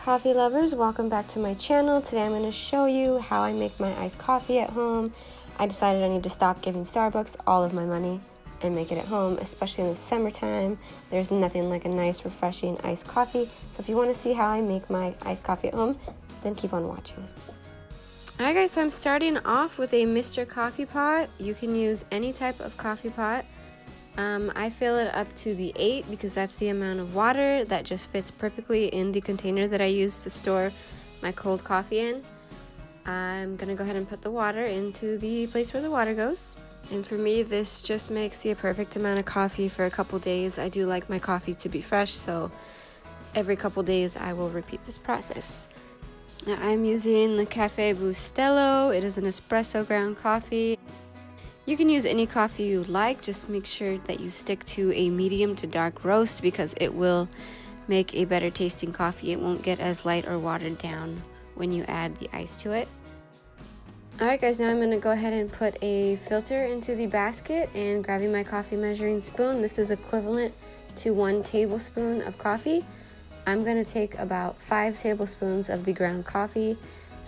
coffee lovers, welcome back to my channel. Today I'm going to show you how I make my iced coffee at home. I decided I need to stop giving Starbucks all of my money and make it at home, especially in the summertime. There's nothing like a nice refreshing iced coffee. So if you want to see how I make my iced coffee at home, then keep on watching. Alright guys, so I'm starting off with a Mr. Coffee pot. You can use any type of coffee pot. I fill it up to the 8 because that's the amount of water that just fits perfectly in the container that I use to store my cold coffee in. I'm gonna go ahead and put the water into the place where the water goes. And for me, this just makes the perfect amount of coffee for a couple days. I do like my coffee to be fresh, so every couple days I will repeat this process. Now, I'm using the Cafe Bustelo. It is an espresso ground coffee. You can use any coffee you like, just make sure that you stick to a medium to dark roast because it will make a better tasting coffee. It won't get as light or watered down when you add the ice to it. Alright guys, now I'm going to go ahead and put a filter into the basket and grabbing my coffee measuring spoon. This is equivalent to 1 tablespoon of coffee. I'm going to take about 5 tablespoons of the ground coffee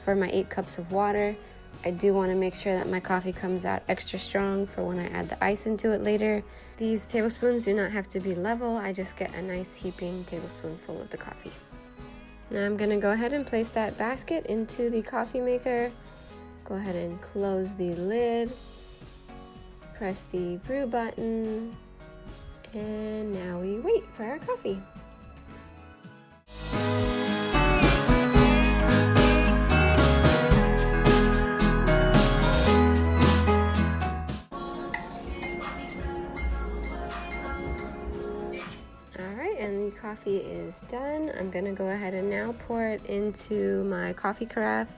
for my 8 cups of water. I do want to make sure that my coffee comes out extra strong for when I add the ice into it later. These tablespoons do not have to be level. I just get a nice heaping tablespoonful of the coffee. Now I'm going to go ahead and place that basket into the coffee maker. Go ahead and close the lid. Press the brew button. And now we wait for our coffee. And the coffee is done. I'm gonna go ahead and now pour it into my coffee carafe,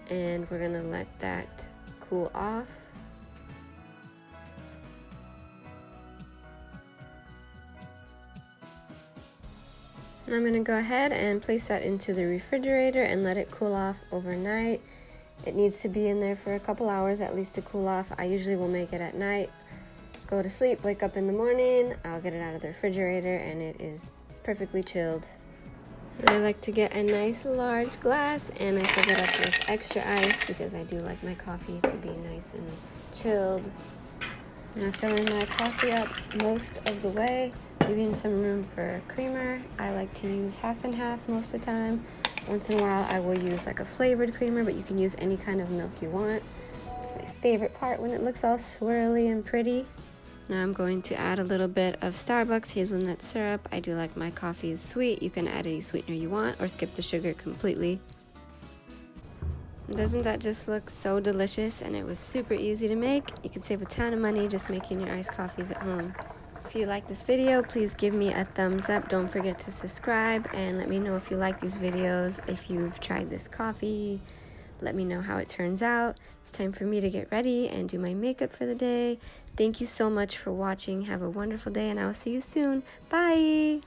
and we're gonna let that cool off. And I'm gonna go ahead and place that into the refrigerator and let it cool off overnight. It needs to be in there for a couple hours at least to cool off. I usually will make it at night. Go to sleep, wake up in the morning, I'll get it out of the refrigerator and it is perfectly chilled. I like to get a nice large glass and I fill it up with extra ice because I do like my coffee to be nice and chilled. Now filling my coffee up most of the way, leaving some room for creamer. I like to use half and half most of the time. Once in a while I will use like a flavored creamer, but you can use any kind of milk you want. It's my favorite part when it looks all swirly and pretty. Now I'm going to add a little bit of Starbucks hazelnut syrup. I do like my coffees sweet. You can add any sweetener you want or skip the sugar completely. Doesn't that just look so delicious? And it was super easy to make. You can save a ton of money just making your iced coffees at home. If you like this video, please give me a thumbs up. Don't forget to subscribe and let me know if you like these videos. If you've tried this coffee, let me know how it turns out. It's time for me to get ready and do my makeup for the day. Thank you so much for watching. Have a wonderful day and I will see you soon. Bye!